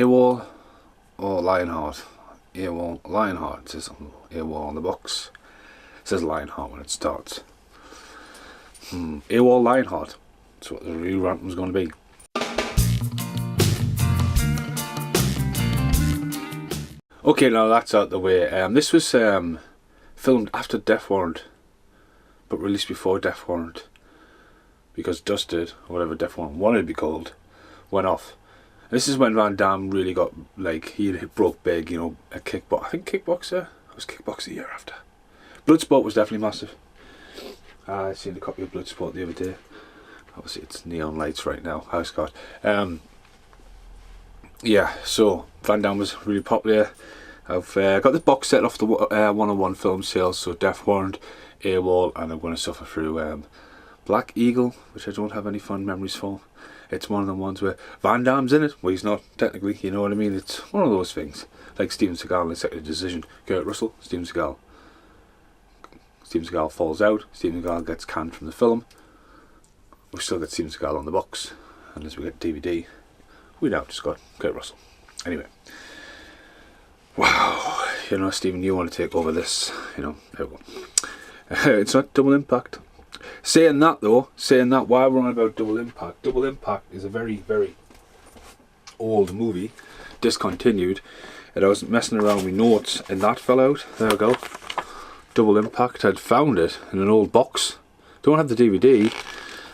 Awol or Lionheart? Awol, Lionheart. It says Awol on the box. It says Lionheart when it starts. Awol, Lionheart. That's what the real rant was going to be. Okay, now that's out the way. This was filmed after Death Warrant, but released before Death Warrant, because Dusted, or whatever Death Warrant wanted to be called, went off. This is when Van Damme really got, like, he broke big, you know, a kickboxer. I think Kickboxer. It was Kickboxer the year after. Bloodsport was definitely massive. I seen a copy of Bloodsport the other day. Obviously it's neon lights right now. House card. Yeah, so Van Damme was really popular. I've got this box set off the 101 film sales, so Death Warrant, Awol, and I'm going to suffer through Black Eagle, which I don't have any fond memories for. It's one of the ones where Van Damme's in it. Well, he's not technically, you know what I mean? It's one of those things. Like Steven Seagal in Executive Decision. Kurt Russell, Steven Seagal. Steven Seagal falls out. Steven Seagal gets canned from the film. We still get Steven Seagal on the box. Unless we get DVD. We now just got Kurt Russell. Anyway. Wow. You know, Steven, you want to take over this. You know, there we go. It's not Double Impact. Saying that though, while we're on about Double Impact is a very, very old movie. Discontinued. And I was messing around with notes and that fell out. There we go. Double Impact. I'd found it in an old box. Don't have the DVD.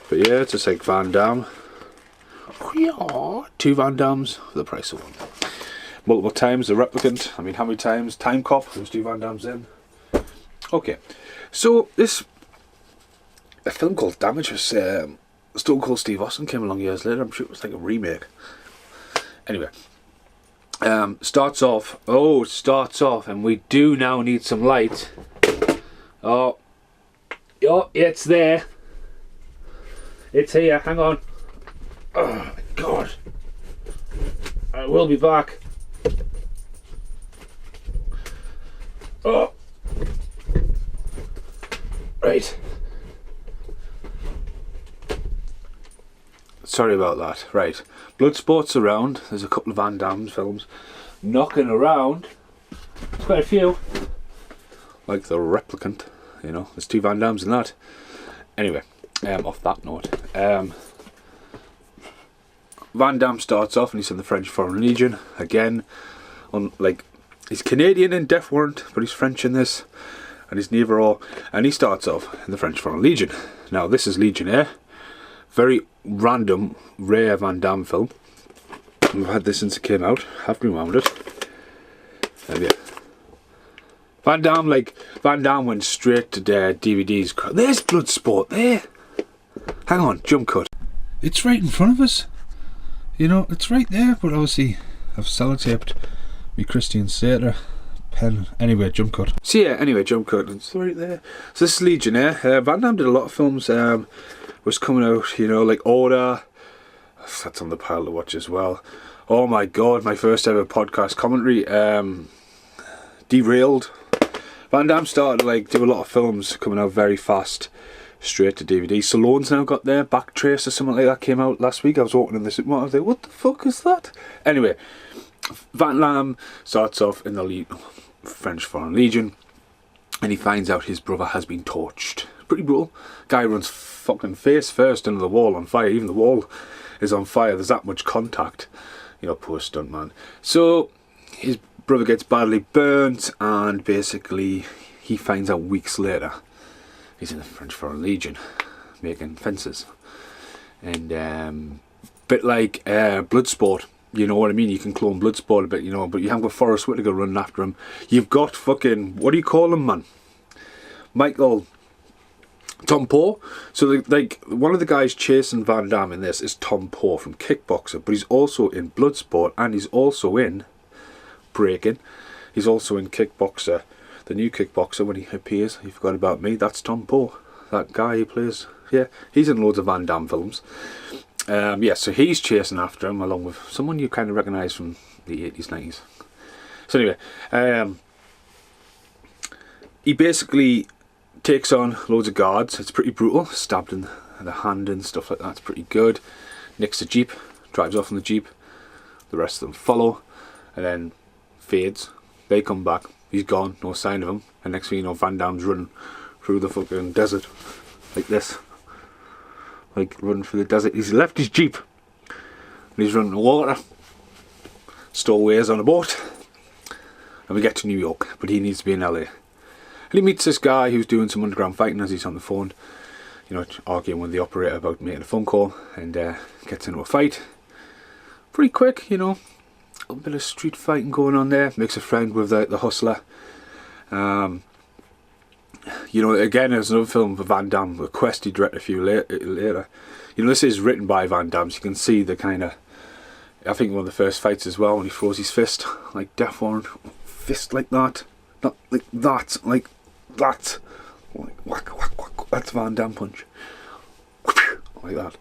But yeah, it's just like Van Damme. Two Van Dammes for the price of one. Multiple times the replicant. I mean, how many times? Time Cop. There's two Van Dammes in. Okay. So this a film called Damme, was Stone Cold Steve Austin came along years later. I'm sure it was like a remake. Anyway. Starts off, and we do now need some light. Oh, it's there. It's here, hang on. Oh my god. I will be back. Oh. Right. Sorry about that. Right. Bloodsport's around. There's a couple of Van Damme films knocking around. There's quite a few. Like The Replicant. You know, there's two Van Dammes in that. Anyway, off that note. Van Damme starts off and he's in the French Foreign Legion. Again, he's Canadian in Death Warrant, but he's French in this. And he's neither or. And he starts off in the French Foreign Legion. Now, this is Legionnaire. Very random, rare Van Damme film. I've had this since it came out. Have rewound it. Yeah. Van Damme went straight to DVDs. There's Bloodsport there. Hang on, jump cut. It's right in front of us. You know, it's right there, but obviously I've sellotaped me Christian Slater pen. Anyway, jump cut. So yeah, anyway, jump cut. It's right there. So this is Legionnaire. Van Damme did a lot of films. Was coming out, you know, like Order. That's on the pile to watch as well. Oh my god, my first ever podcast commentary. Derailed. Van Damme started to do a lot of films coming out very fast, straight to DVD. Stallone's now got their Backtrace or something like that came out last week. I was walking in the supermarket, I was like, what the fuck is that? Anyway, Van Damme starts off in the French Foreign Legion, and he finds out his brother has been torched. Pretty brutal. Guy runs fucking face first into the wall on fire. Even the wall is on fire. There's that much contact. You know, poor stuntman. So his brother gets badly burnt, and basically he finds out weeks later he's in the French Foreign Legion making fences. And bit like Bloodsport. You know what I mean? You can clone Bloodsport a bit, you know, but you haven't got Forrest Whitaker running after him. You've got fucking, what do you call him, man? Tom Poe. So one of the guys chasing Van Damme in this is Tom Poe from Kickboxer, but he's also in Bloodsport, and he's also in Breaking. He's also in Kickboxer, the new Kickboxer when he appears. You forgot about me. That's Tom Poe. That guy he plays. Yeah, he's in loads of Van Damme films. Yeah, so he's chasing after him along with someone you kind of recognise from the 80s, 90s. So anyway, he basically takes on loads of guards. It's pretty brutal. Stabbed in the hand and stuff like that. It's pretty good. Nicks a jeep. Drives off in the jeep. The rest of them follow, and then fades. They come back. He's gone. No sign of him. And next thing you know, Van Damme's running through the fucking desert like this. Like running through the desert. He's left his Jeep. And he's running the water. Stowaways on a boat. And we get to New York. But he needs to be in LA. And he meets this guy who's doing some underground fighting as he's on the phone. You know, arguing with the operator about making a phone call. And gets into a fight. Pretty quick, you know. A bit of street fighting going on there. Makes a friend with the hustler. You know, again, there's another film for Van Damme, A Quest he directed a few later. You know, this is written by Van Damme, so you can see the kind of, I think one of the first fights as well, when he throws his fist, like Death Warrant, fist like that, not like that, like that, like whack, whack, whack, that's Van Damme punch, like that.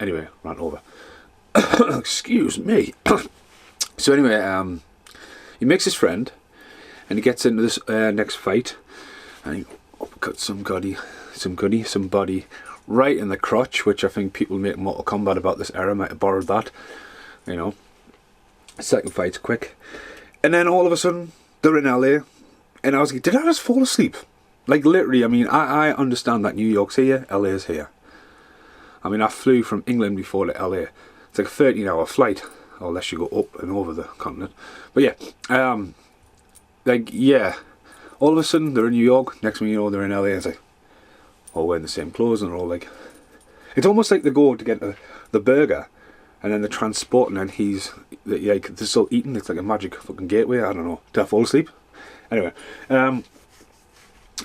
Anyway, ran over. Excuse me. So anyway, he makes his friend, and he gets into this next fight, and he uppercuts somebody right in the crotch, which I think people make Mortal Kombat about this era might have borrowed that, you know. Second fight's quick, and then all of a sudden they're in LA, and I was like, did I just fall asleep? Like literally, I mean, I understand that New York's here, LA's here. I mean, I flew from England before to LA. It's like a 13-hour flight, unless you go up and over the continent. But yeah, like yeah. All of a sudden they're in New York, next thing you know they're in LA, and it's like, all wearing the same clothes, and they're all like, it's almost like they go to get the burger, and then they're transporting, and like, they're still eating. It's like a magic fucking gateway, I don't know. Did I fall asleep? Anyway, this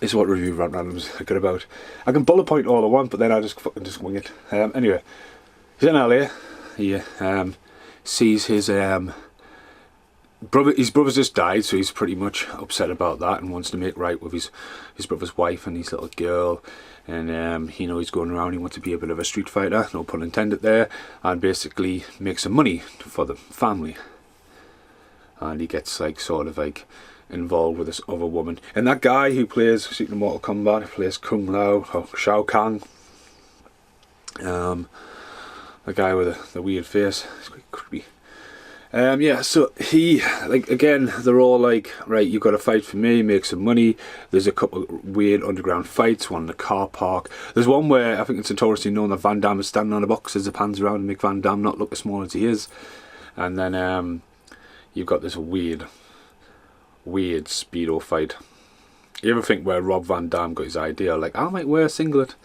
is what review Rant Randoms are good about. I can bullet point all I want, but then I just fucking just wing it. Anyway, he's in LA, he sees his his brother's just died, so he's pretty much upset about that and wants to make right with his brother's wife and his little girl. And you know, he's going around, he wants to be a bit of a street fighter, no pun intended there, and basically make some money for the family. And he gets like sort of like involved with this other woman. And that guy who plays, speaking of Mortal Kombat, plays Kung Lao or Shao Kahn. The guy with the weird face, it's quite creepy. Yeah, so he, like, again, they're all like, right, you've got to fight for me, make some money. There's a couple of weird underground fights, one in the car park. There's one where I think it's notoriously known that Van Damme is standing on a box as the pans around and make Van Damme not look as small as he is. And then you've got this weird speedo fight. You ever think where Rob Van Dam got his idea, like, I might wear a singlet?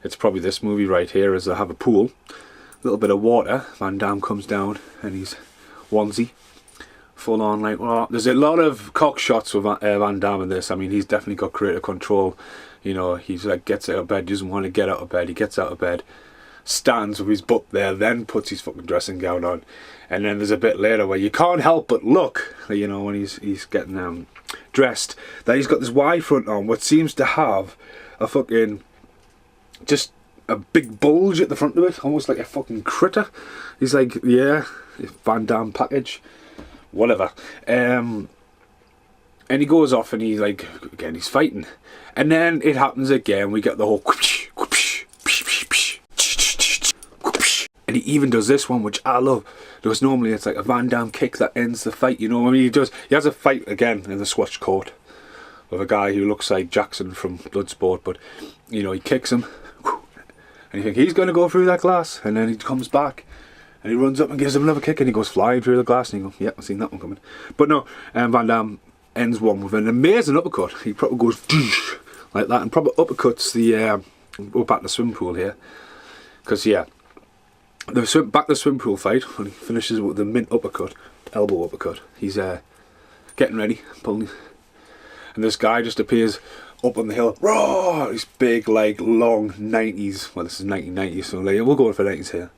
It's probably this movie right here, as they have a pool, a little bit of water, Van Dam comes down and he's onesie, full on, like, well, there's a lot of cock shots with Van Dam in this. I mean, he's definitely got creative control. You know, he's like, gets out of bed, doesn't want to get out of bed, he gets out of bed, stands with his butt there, then puts his fucking dressing gown on. And then there's a bit later where you can't help but look, you know, when he's getting dressed, that he's got this Y front on, what seems to have a fucking, just a big bulge at the front of it, almost like a fucking critter. He's like, yeah, Van Damme package, whatever. And he goes off and he's like, again, he's fighting. And then it happens again, we get the whole whoosh, whoosh, psh, psh, psh, psh, psh, and he even does this one, which I love, because normally it's like a Van Damme kick that ends the fight, you know. I mean, he has a fight again in the Swatch court with a guy who looks like Jackson from Bloodsport, but, you know, he kicks him, and you think he's going to go through that glass, and then he comes back, and he runs up and gives him another kick, and he goes flying through the glass, and you go, yeah, I've seen that one coming. But no, Van Damme ends one with an amazing uppercut. He probably goes like that, and probably uppercuts the, we're back to the swim pool here, because, yeah, back to the swim pool fight, when he finishes with the mint uppercut, elbow uppercut, he's getting ready, pulling, and this guy just appears up on the hill, raw, these big, like, long 90s, well, this is 1990s, so like, we'll go for 90s here,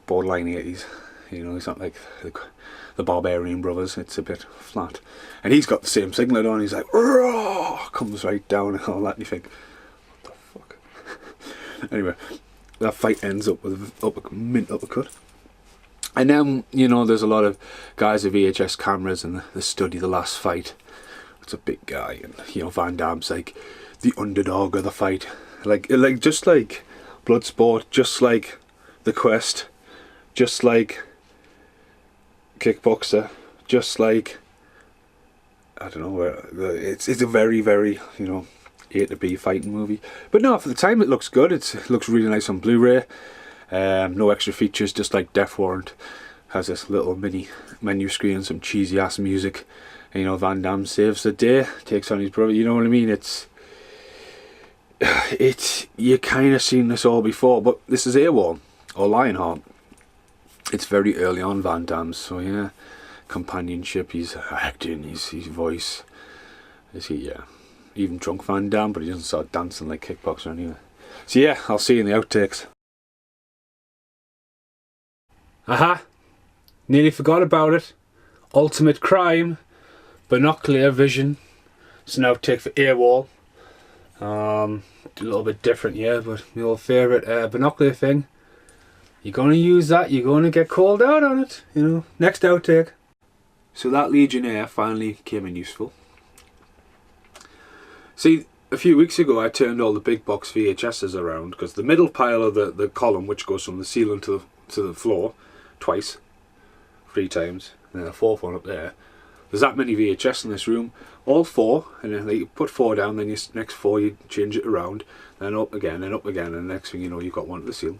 borderline 80s, you know, he's not like the Barbarian Brothers, it's a bit flat, and he's got the same singlet on, he's like, raw, comes right down and all that, and you think, what the fuck. Anyway, that fight ends up with a mint uppercut. And then, you know, there's a lot of guys with VHS cameras and they study the last fight. It's a big guy, and, you know, Van Damme's like the underdog of the fight. Like just like Bloodsport, just like The Quest, just like kickboxer, just like, I don't know, it's a very, very, you know, A to B fighting movie. But no, for the time it looks good. It looks really nice on Blu-ray. No extra features, just like Death Warrant. Has this little mini menu screen and some cheesy ass music. And, you know, Van Damme saves the day, takes on his brother, you know what I mean? It's you kind of seen this all before, but this is Awol, or Lionheart. It's very early on Van Damme's, so yeah, companionship, he's acting, his voice. Is he, yeah, even drunk Van Damme, but he doesn't start dancing like kickboxer anyway. So yeah, I'll see you in the outtakes. Aha! Nearly forgot about it. Ultimate crime, binocular vision. It's an outtake for Awol. A little bit different, yeah, but my old favourite binocular thing. You're going to use that, you're going to get called out on it, you know. Next outtake. So that Legionnaire finally came in useful. See, a few weeks ago I turned all the big box VHSs around, because the middle pile of the column, which goes from the ceiling to the floor, twice, 3 times, and then a 4th one up there. There's that many VHS in this room, all 4, and then you put 4 down, then your next 4 you change it around, then up again, and the next thing you know you've got one at the ceiling.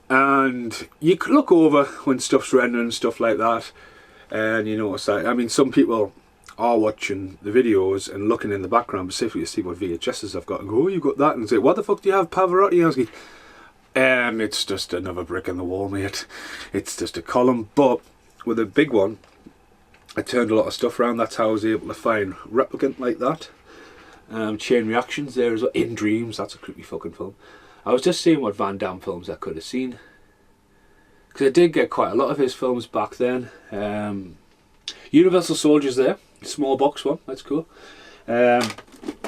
And you could look over when stuff's rendering and stuff like that, and you notice that, I mean, some people are watching the videos and looking in the background specifically to see what VHSs I've got and go, oh, you got that, and say, what the fuck do you have, Pavarotti? I was like, it's just another brick in the wall, mate. It's just a column, but with a big one, I turned a lot of stuff around. That's how I was able to find Replicant like that. Chain Reactions there as well. In Dreams, that's a creepy fucking film. I was just seeing what Van Damme films I could have seen, because I did get quite a lot of his films back then. Universal Soldier's there, small box one, that's cool.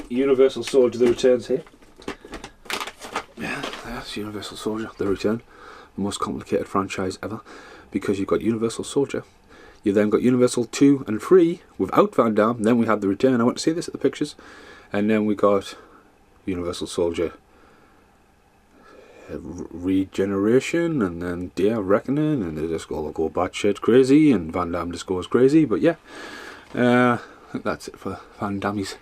Universal Soldier The Return's here. Yeah, that's Universal Soldier The Return, the most complicated franchise ever, because you've got Universal Soldier. You've then got Universal 2 and 3 without Van Damme. Then we had The Return. I want to see this at the pictures. And then we got Universal Soldier Regeneration, and then Reckoning, and they just all go batshit crazy, and Van Damme just goes crazy. But yeah, I think that's it for Van Dammies.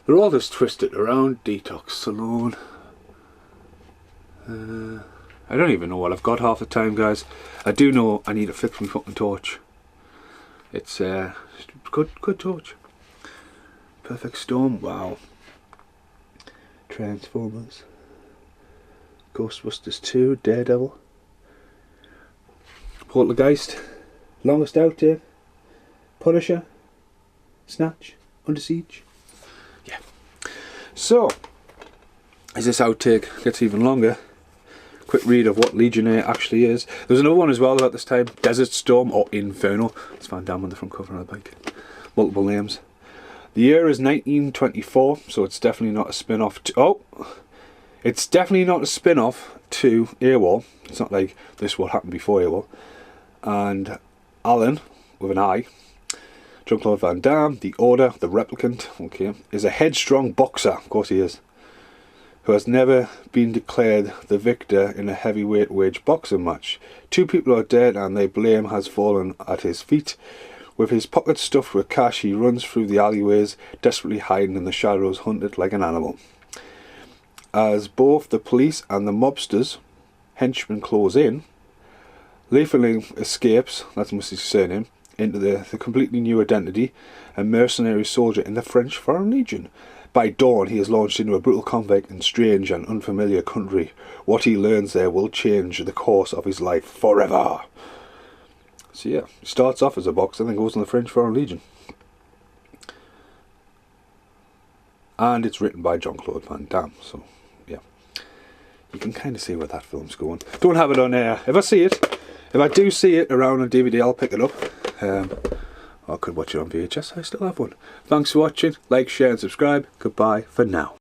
They're all just twisted around. Detox Saloon. I don't even know what I've got half the time, guys. I do know I need to fix my fucking torch. It's good torch. Perfect Storm, wow. Transformers. Ghostbusters 2, Daredevil. Poltergeist. Longest Outtake. Punisher. Snatch. Under Siege. Yeah. So, as this outtake gets even longer, quick read of what Legionnaire actually is. There's another one as well about this time, Desert Storm or Inferno. It's Van Damme on the front cover of the bike. Multiple names. The year is 1924, so it's definitely not a spin-off to... it's definitely not a spin-off to Awol. It's not like this what happened before Awol. And Alan, with an I, Jean-Claude Van Damme, the Order, the Replicant, okay, is a headstrong boxer, of course he is, who has never been declared the victor in a heavyweight wage boxing match. 2 people are dead and their blame has fallen at his feet. With his pockets stuffed with cash, he runs through the alleyways, desperately hiding in the shadows, hunted like an animal. As both the police and the mobsters, henchmen, close in, Leifeling escapes, that must be his surname, into the completely new identity, a mercenary soldier in the French Foreign Legion. By dawn, he is launched into a brutal conflict in strange and unfamiliar country. What he learns there will change the course of his life forever. So yeah, he starts off as a boxer and then goes in the French Foreign Legion. And it's written by Jean-Claude Van Damme, so yeah. You can kind of see where that film's going. Don't have it on air. If I do see it around on DVD, I'll pick it up. I could watch it on VHS, I still have one. Thanks for watching, like, share and subscribe. Goodbye for now.